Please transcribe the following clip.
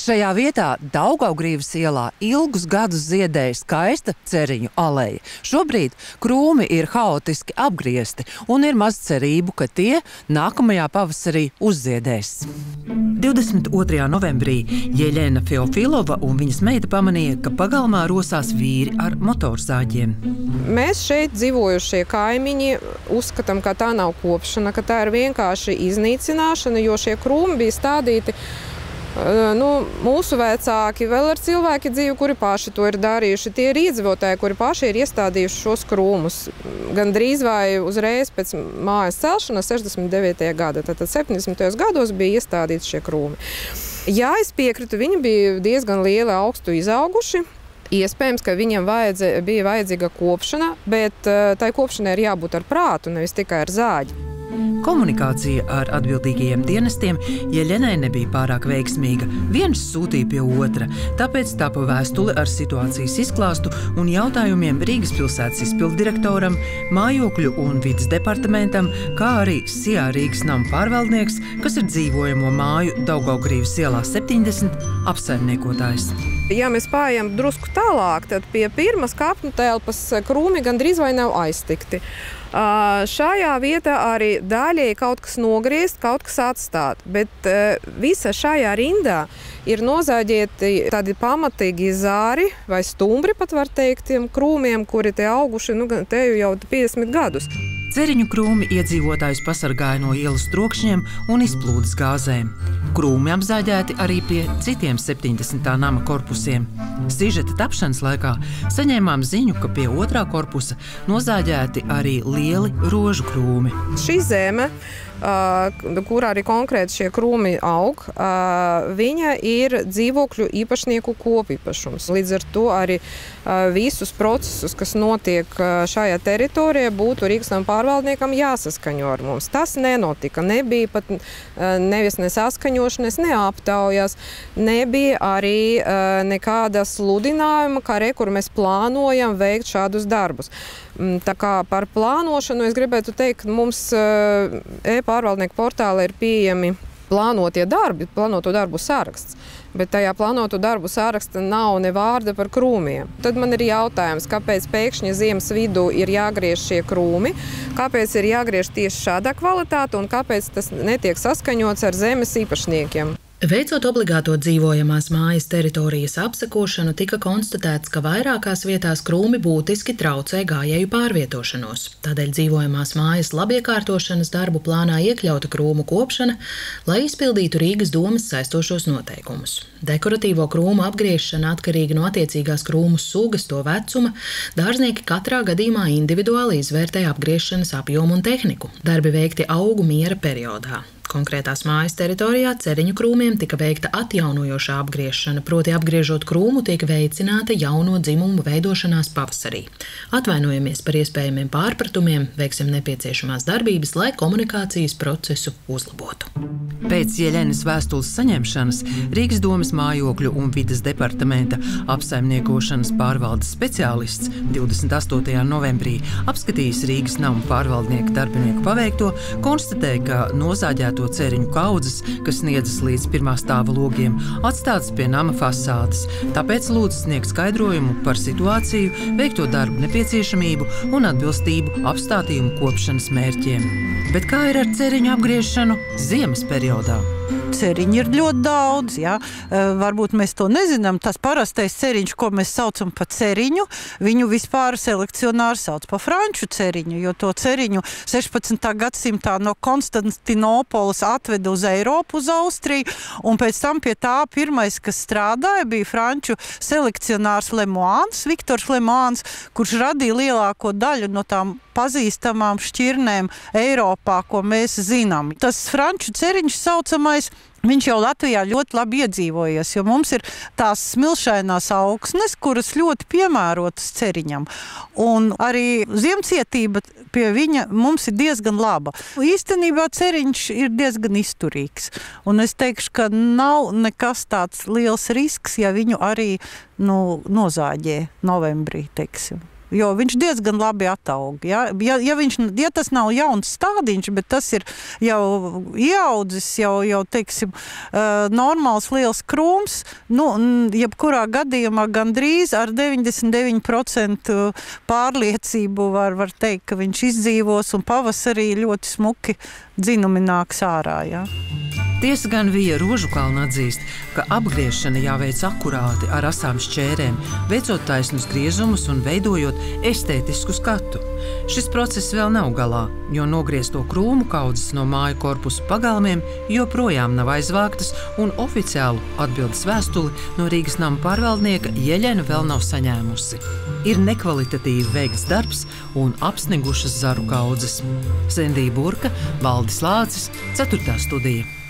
Šajā vietā Daugavgrīvas ielā ilgus gadus ziedēja skaista ceriņu aleja. Šobrīd krūmi ir haotiski apgriezti un ir maz cerību, ka tie nākamajā pavasarī uzziedēs. 22. novembrī Jeļena Feofilova un viņas meita pamanīja, ka pagalmā rosās vīri ar motorzāģiem. Mēs šeit dzīvojušie kaimiņi uzskatām, ka tā nav kopšana, ka tā ir vienkārši iznīcināšana, jo šie krūmi bija stādīti. Mūsu vecāki vēl ar cilvēki dzīvi, kuri paši to ir darījuši. Tie ir iedzīvotāji, kuri paši ir iestādījuši šos krūmus. Gan drīz vai uzreiz pēc mājas celšanas 69. gada. Tātad 70. gados bija iestādīti šie krūmi. Jā, es piekritu, viņi bija diezgan lieli augstu izauguši. Iespējams, ka viņiem bija vajadzīga kopšana, bet tai kopšanai ir jābūt ar prātu, nevis tikai ar zāģi. Komunikācija ar atbildīgajiem dienestiem Jeļenai nebija pārāk veiksmīga. Viens sūtīja pie otra, tāpēc tapa vēstule ar situācijas izklāstu un jautājumiem Rīgas pilsētas izpilddirektoram, mājokļu un vides departamentam, kā arī SIA Rīgas nama pārvaldnieks, kas ir dzīvojamo māju Daugavgrīvas ielā 70 apsaimniekotājs. Ja mēs pārējām drusku tālāk, tad pie pirmas kapņu telpas krūmi gandrīz vai nav aiztikti. Šajā vietā arī daļēji kaut kas nogriezt, kaut kas atstāt, bet visa šajā rindā ir nozāģēti tādi pamatīgi zāri vai stumbri, pat var teikt, tiem krūmiem, kuri te auguši te jau 50 gadus. Ceriņu krūmi iedzīvotājus pasargāja no ielas trokšņiem un izplūdes gāzēm. Krūmi apzāģēti arī pie citiem 70. nama korpusiem. Sižeta tapšanas laikā saņēmām ziņu, ka pie otrā korpusa nozāģēti arī lieli rožu krūmi. Šī zeme, kurā arī konkrēti šie krūmi aug, viņa ir dzīvokļu īpašnieku kopīpašums. Līdz ar to arī visus procesus, kas notiek šajā teritorijā, būtu Rīgas nama pārvaldniekam jāsaskaņo ar mums. Tas nenotika. Nebija pat nevis nesaskaņošanas, ne aptaujas, nebija arī nekāda sludinājuma, kur mēs plānojam veikt šādus darbus. Tā kā par plānošanu es gribētu teikt, mums e-pārvaldnieku portālā ir pieejami plānoto darbu saraksts, bet tajā plānoto darbu saraksta nav ne vārda par krūmiem. Tad man ir jautājums, kāpēc pēkšņi ziemas vidū ir jāgriež šie krūmi, kāpēc ir jāgriež tieši šādā kvalitāte un kāpēc tas netiek saskaņots ar zemes īpašniekiem. Veicot obligāto dzīvojamās mājas teritorijas apsekošanu, tika konstatēts, ka vairākās vietās krūmi būtiski traucē gājēju pārvietošanos. Tādēļ dzīvojamās mājas labiekārtošanas darbu plānā iekļauta krūmu kopšana, lai izpildītu Rīgas domes saistošos noteikumus. Dekoratīvo krūmu apgriešana atkarīga no attiecīgās krūmu sugas, to vecuma. Dārznieki katrā gadījumā individuāli izvērtē apgriešanas apjomu un tehniku. Darbi veikti augu miera periodā. Konkrētās mājas teritorijā ceriņu krūmiem tika veikta atjaunojošā apgriešana, proti apgriežot krūmu tiek veicināta jauno dzimumu veidošanās pavasarī. Atvainojamies par iespējamiem pārpratumiem, veiksim nepieciešamās darbības, lai komunikācijas procesu uzlabotu. Pēc Jeļenas vēstules saņemšanas Rīgas domes mājokļu un vides departamenta apsaimniekošanas pārvaldes speciālists 28. novembrī apskatījis Rīgas nama pārvaldnieka darbinieku paveikto, konstatēja, ka nozāģēto ceriņu kaudzes, kas sniedzas līdz pirmā stāva logiem, atstātas pie nama fasādes. Tāpēc lūdzu sniegt skaidrojumu par situāciju, veikto darbu nepieciešamību un atbilstību apstātījumu kopšanas mērķiem. Bet kā ir ar ceriņu apgriešanu ziemas periodā? Ceriņi ir ļoti daudz, jā. Varbūt mēs to nezinām. Tas parastais ceriņš, ko mēs saucam par ceriņu, viņu vispār selekcionāri sauc par franču ceriņu, jo to ceriņu 16. gadsimtā no Konstantinopolis atveda uz Eiropu, uz Austriju, un pēc tam pie tā pirmais, kas strādāja, bija franču selekcionārs Lemoins, Viktors Lemoins, kurš radīja lielāko daļu no tām pazīstamām šķirnēm Eiropā, ko mēs zinām. Tas franču ceriņš saucamais, viņš jau Latvijā ļoti labi iedzīvojies, jo mums ir tās smilšainās augsnes, kuras ļoti piemērotas ceriņam. Un arī ziemcietība pie viņa mums ir diezgan laba. Īstenībā ceriņš ir diezgan izturīgs. Un es teikšu, ka nav nekas tāds liels risks, ja viņu arī nozāģē novembrī, teiksim. jo viņš diezgan labi ataug. Ja tas nav jauns stādiņš, bet tas ir jau ieaudzis, jau teiksim, normāls liels krūms, jebkurā gadījumā gandrīz ar 99% pārliecību var teikt, ka viņš izdzīvos un pavasarī ļoti smuki dzinumi nāks ārā. Ja? Tiesa gan Vija Rožukalna atzīst, ka apgriešana jāveic akurāti ar asām šķērēm, veicot taisnus griezumus un veidojot estētisku skatu. Šis process vēl nav galā, jo nogriezto krūmu kaudzes no māju korpusu pagalmiem joprojām nav aizvāktas un oficiālu atbildes vēstuli no Rīgas nama pārvaldnieka Jeļena vēl nav saņēmusi. Ir nekvalitatīvi veikts darbs un apsnigušas zaru kaudzes. Sendija Burka, Valdis Lācis, 4. studija.